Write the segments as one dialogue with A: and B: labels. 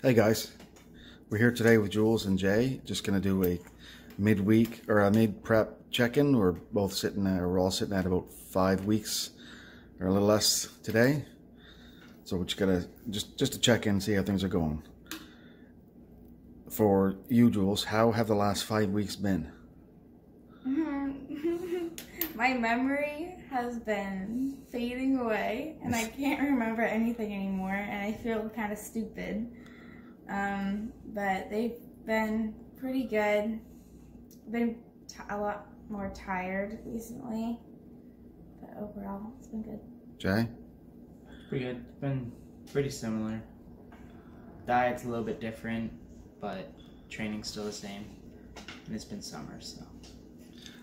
A: Hey guys, we're here today with Jules and Jay. Just gonna do a mid-week or a mid-prep check-in. We're all sitting at about 5 weeks or a little less today. So we're just gonna just to check in, see how things are going. For you, Jules, how have the last 5 weeks been?
B: My memory has been fading away, and I can't remember anything anymore, and I feel kind of stupid. But they've been pretty good. Been a lot more tired recently, but overall, it's been good.
A: Jay?
C: Pretty good. It's been pretty similar. Diet's a little bit different, but training's still the same. And it's been summer, so.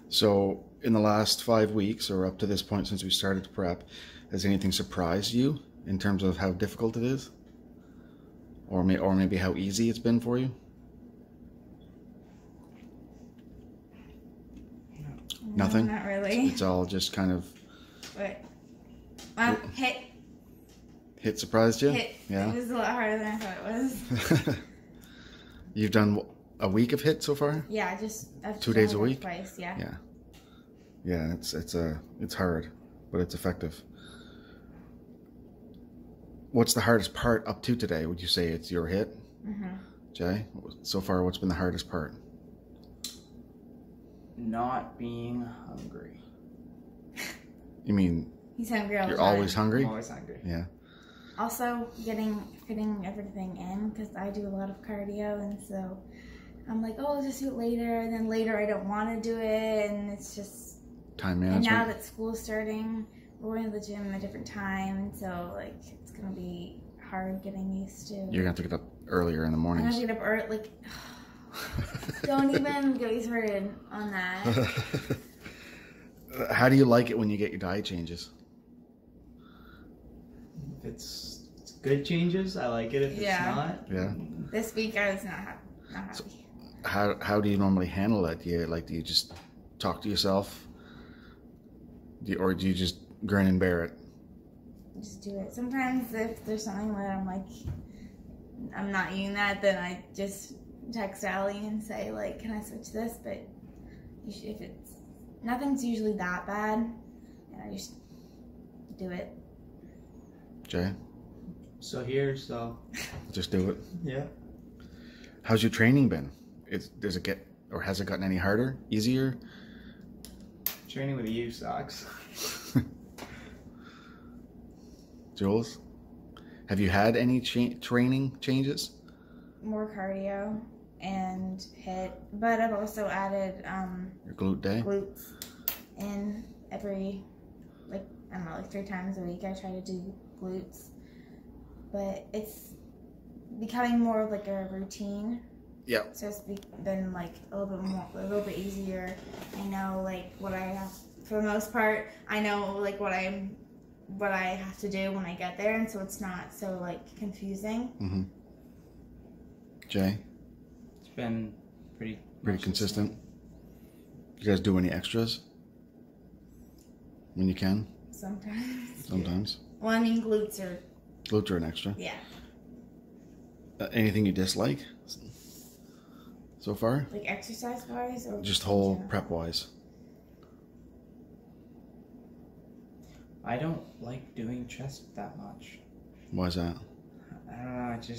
A: So, in the last 5 weeks, or up to this point since we started to prep, has anything surprised you in terms of how difficult it is? Or maybe how easy it's been for you?
B: No,
A: Nothing?
B: not really.
A: It's all just kind of...
B: But, hit.
A: Hit surprised you?
B: Hit.
A: Yeah?
B: It was a lot harder than I thought it was.
A: You've done a week of hit so far?
B: Yeah, I've
A: 2 days a week?
B: Twice, yeah.
A: Yeah. Yeah, it's hard, but it's effective. What's the hardest part up to today? Would you say it's your hit?
B: Mm-hmm.
A: Jay, so far, what's been the hardest part?
C: Not being hungry.
A: You mean
B: He's hungry all the
A: you're
B: time.
A: always hungry?
C: I'm always hungry.
A: Yeah.
B: Also, fitting everything in, because I do a lot of cardio, and so I'm like, oh, I'll just do it later, and then later I don't want to do it, and it's just...
A: Time
B: And
A: management?
B: now that school's starting, we're going to the gym at a different time, and so, like, it's going to be hard getting used to.
A: You're going to have to get up earlier in the
B: I'm
A: mornings.
B: going to get up early, like... Don't even get me started on that.
A: How do you like it when you get your diet changes?
C: If it's good changes, I like it. If
B: Yeah.
C: it's not,
A: Yeah.
B: This week I was not happy.
A: So, how do you normally handle that? Do you just talk to yourself? Or do you just grin and bear it?
B: Just do it. Sometimes if there's something that I'm like, I'm not eating that, then I just text Allie and say, like, can I switch this? But if it's, nothing's usually that bad, and I just do it.
A: Jay?
C: so here, so
A: Just do it.
C: yeah.
A: How's your training been? Does it get, or has it gotten any harder? Easier?
C: Training with you sucks.
A: Jules? Have you had any training changes?
B: More cardio and hit, but I've also added
A: Your glute day?
B: glutes in every, like, I don't know, like 3 times a week I try to do glutes, but it's becoming more of like a routine.
A: Yep.
B: So it's been like a little bit easier. I know like what I have, for the most part, I know like what I have to do when I get there, and so it's not so like confusing.
A: Mm-hmm. Jay?
C: It's been pretty
A: Consistent? You guys do any extras? When you can?
B: Sometimes.
A: Sometimes.
B: Well, I mean glutes are,
A: Glutes are an extra.
B: yeah.
A: Anything you dislike so far?
B: Like exercise wise, or
A: Just whole prep wise.
C: I don't like doing chest that much.
A: Why is that?
C: I don't know.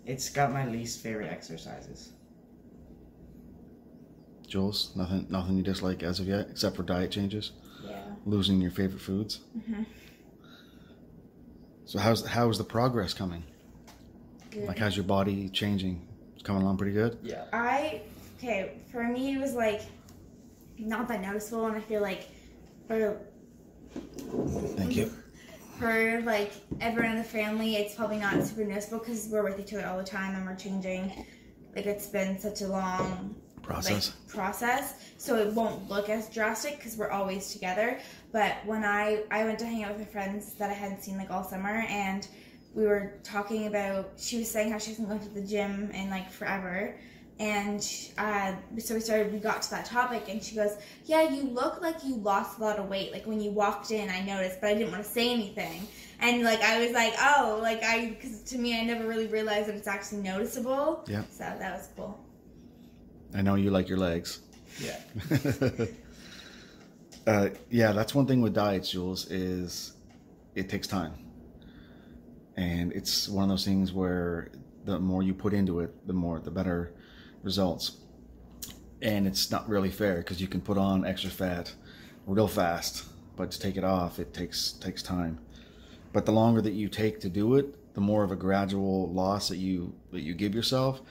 C: It's got my least favorite exercises.
A: Jules, nothing you dislike as of yet, except for diet changes?
B: Yeah.
A: Losing your favorite foods?
B: Mhm.
A: So how's the progress coming?
B: Good.
A: Like, how's your body changing? It's coming along pretty good?
C: Yeah.
B: Okay, for me it was like not that noticeable, and I feel like for
A: Thank you.
B: for like everyone in the family, it's probably not super noticeable because we're with each other all the time and we're changing. Like, it's been such a long process, so it won't look as drastic because we're always together. But when I went to hang out with her friends that I hadn't seen like all summer, and we were talking about, she was saying how she hasn't gone to the gym in like forever, And so we got to that topic, and she goes, yeah, you look like you lost a lot of weight. Like, when you walked in, I noticed, but I didn't want to say anything. And, like, I was like, oh, like, because to me, I never really realized that it's actually noticeable.
A: Yeah.
B: So that was cool.
A: I know you like your legs.
C: Yeah.
A: Yeah, that's one thing with diets, Jules, is it takes time. And it's one of those things where the more you put into it, the better results. And it's not really fair, because you can put on extra fat real fast, but to take it off, it takes time. But the longer that you take to do it, the more of a gradual loss that you give yourself,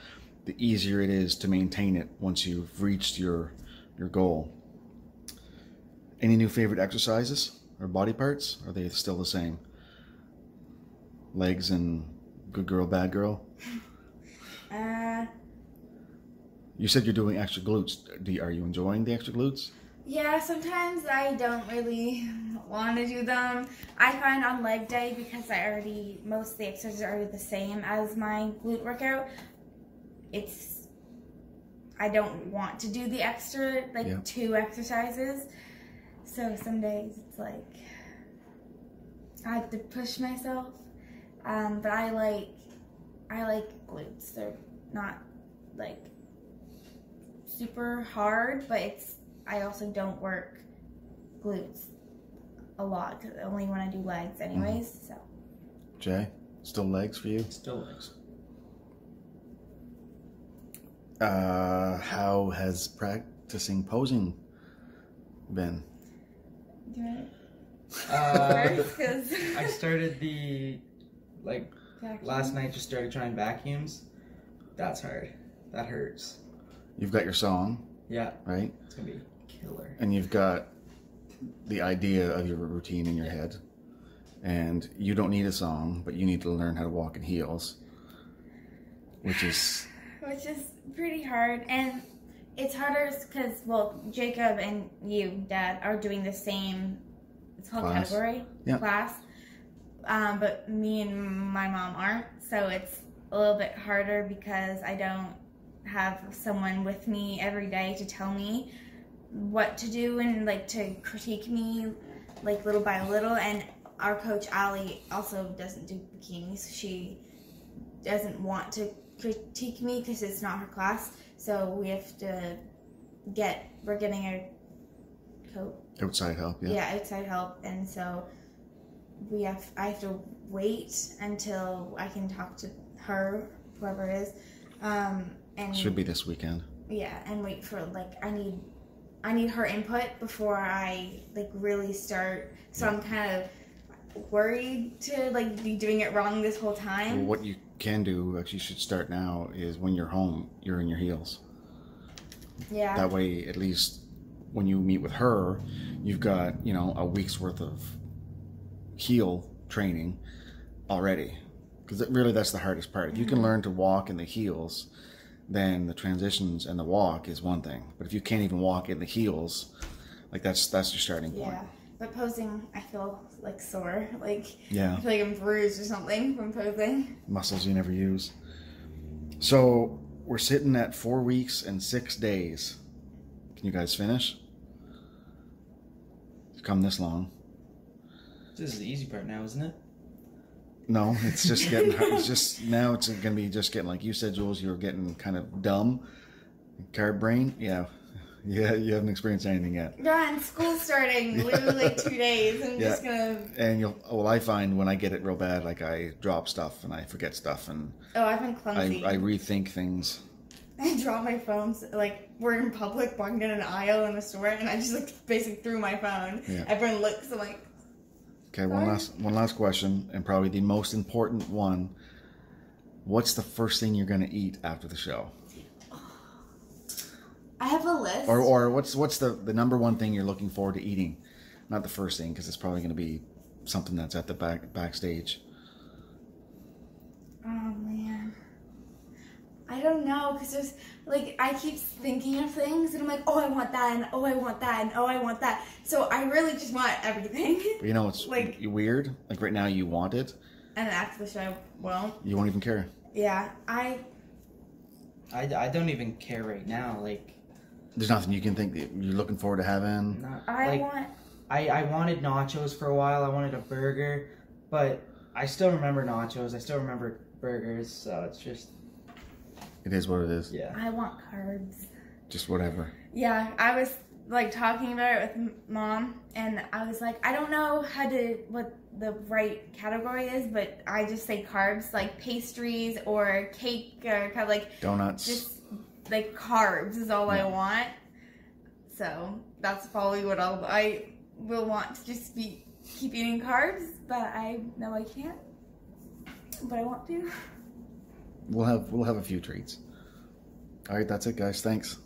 A: the easier it is to maintain it once you've reached your goal. Any new favorite exercises or body parts? Are they still the same? Legs and good girl, bad girl? You said you're doing extra glutes. Are you enjoying the extra glutes?
B: Yeah, sometimes I don't really want to do them. I find on leg day, because most of the exercises are already the same as my glute workout, I don't want to do the extra, like, 2 exercises. So some days it's like, I have to push myself. But I like glutes. They're not, like, super hard, but I also don't work glutes a lot, because only when I do legs anyways. So
A: Jay, still legs for you?
C: Still legs.
A: How has practicing posing been?
B: do you
C: I started last night, just started trying vacuums. That's hard. That hurts.
A: You've got your song,
C: Yeah.
A: right?
C: It's going to be killer.
A: And you've got the idea of your routine in your head. And you don't need a song, but you need to learn how to walk in heels, which is
B: pretty hard. And it's harder because, well, Jacob and you, Dad, are doing the same, it's called
A: class.
B: Category class. But me and my mom aren't. So it's a little bit harder because I don't have someone with me every day to tell me what to do and, like, to critique me, like, little by little. And our coach Allie also doesn't do bikinis. She doesn't want to critique me because it's not her class. So we have to we're getting a coach.
A: Outside help, yeah.
B: Yeah, outside help. And so I have to wait until I can talk to her, whoever it is. And
A: should be this weekend.
B: Yeah, and wait for, like, I need her input before I, like, really start. So I'm kind of worried to, like, be doing it wrong this whole time.
A: Well, what you can do, actually you should start now, is when you're home, you're in your heels.
B: Yeah.
A: That way, at least when you meet with her, you've got, a week's worth of heel training already. Because really, that's the hardest part. If you can learn to walk in the heels, then the transitions and the walk is one thing. But if you can't even walk in the heels, like, that's your starting point.
B: Yeah. But posing, I feel, like, sore. Like,
A: yeah.
B: I feel like I'm bruised or something from posing.
A: Muscles you never use. So we're sitting at 4 weeks and 6 days. Can you guys finish? You've come this long.
C: This is the easy part now, isn't it?
A: No, it's just getting hard. Now it's going to be just getting, like you said, Jules, you were getting kind of dumb. Carb brain. Yeah, you haven't experienced anything yet.
B: Yeah, and school's starting literally like 2 days. I'm just gonna.
A: And I find when I get it real bad, like, I drop stuff and I forget stuff, and
B: I've been clumsy.
A: I rethink things.
B: I dropped my phone. Like, we're in public, walking down an aisle in a store, and I just, like, basically threw my phone.
A: Yeah.
B: Everyone looks. I'm like.
A: Okay, one last question, and probably the most important one. What's the first thing you're going to eat after the show?
B: I have a list.
A: Or what's the number one thing you're looking forward to eating? Not the first thing, because it's probably going to be something that's at the backstage.
B: Oh, man. I don't know, because there's, like, I keep thinking of things, and I'm like, oh, I want that, and oh, I want that, and oh, I want that. So I really just want everything.
A: But it's like, weird. Like, right now you want it.
B: And after the show, I won't.
A: You won't even care.
B: Yeah,
C: I don't even care right now. Like,
A: There's nothing you can think that you're looking forward to having?
B: I
C: wanted nachos for a while. I wanted a burger, but I still remember nachos. I still remember burgers. So it's just.
A: It is what it is.
C: Yeah.
B: I want carbs.
A: Just whatever.
B: Yeah, I was like talking about it with Mom, and I was like, I don't know what the right category is, but I just say carbs, like pastries or cake or kind of like
A: Donuts.
B: Just like carbs is all I want. So that's probably what I will want to just keep eating carbs, but I know I can't. But I want to.
A: We'll have a few treats. All right, that's it, guys. Thanks.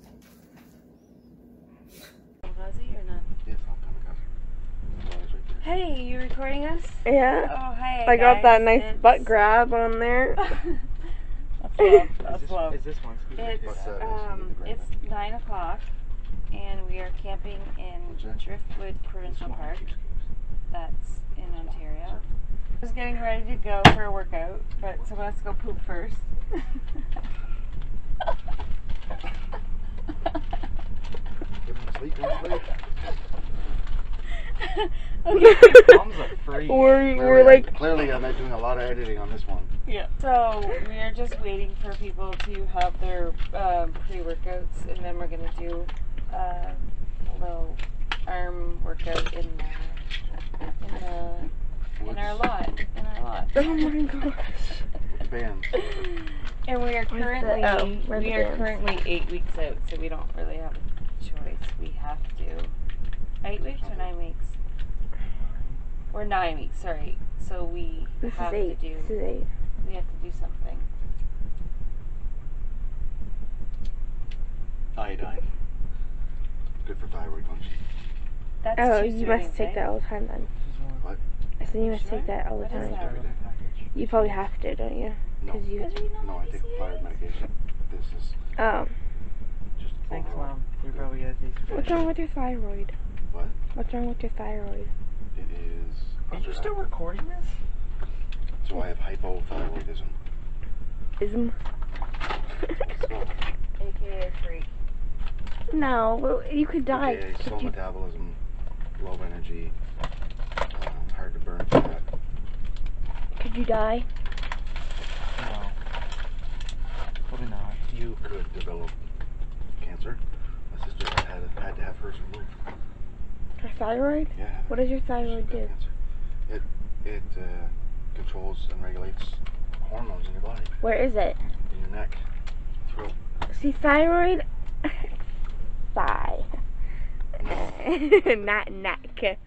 D: Hey, you recording us?
E: Yeah.
D: Oh, hey.
E: I got that nice
D: It's-
E: butt grab on there.
D: That's love. That's love.
C: Is this one?
D: It's 9 o'clock, and we are camping in Driftwood Provincial Park. That's in Ontario. I was getting ready to go for a workout, but someone has to go poop first. Okay.
E: We're like
A: Clearly, I'm not doing a lot of editing on this one.
D: Yeah. So we are just waiting for people to have their pre-workouts, and then we're gonna do a little arm workout in our lot.
E: oh my gosh.
A: Bands.
D: And we are currently
E: where's the bands?
D: 8 weeks out, so we don't really have a choice. We have to 8 weeks or 9 weeks. Or 9 weeks, sorry. So we
E: This
D: have
E: is 8.
D: to do.
E: This is 8.
D: We have to do something.
A: Iodine. Good for thyroid function.
D: That's
E: Oh,
D: Tuesday,
E: you must take
D: right?
E: that all the time then.
A: What?
E: I said you must take that all the
D: What is
E: time.
D: that?
A: Every day.
E: You probably have to, don't you?
A: No.
E: Cause you.
A: No, I take thyroid medication. This is
E: Oh.
A: just
C: Thanks,
A: overall.
C: Mom. You're probably gonna taste
E: What's wrong with your thyroid?
A: What?
E: What's wrong with your thyroid?
A: It is.
C: Are you still recording this?
A: So I have hypothyroidism.
E: Ism.
A: So,
D: AKA freak.
E: No, well, you could die.
A: AKA slow
E: Could you-
A: metabolism, low energy, hard to burn fat.
E: Could you die?
C: No. Probably not.
A: You could develop cancer. My sister had to have hers removed.
E: Your thyroid?
A: Yeah.
E: What does your
A: She's
E: thyroid
A: got
E: do?
A: cancer. It controls and regulates hormones in your body,
E: Where is it?
A: in your neck, throat.
E: See, thyroid. Thigh.
A: No.
E: Not neck.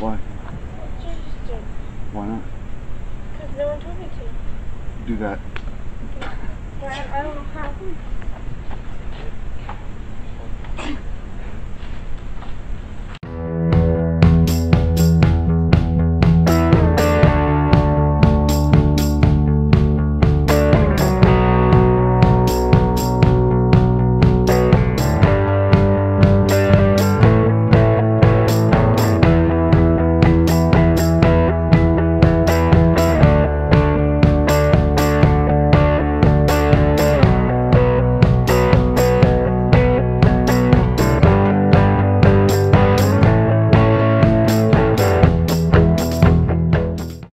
A: Why?
E: Just did.
A: Why not?
E: Because no one told me to.
A: Do that.
E: But I don't know how.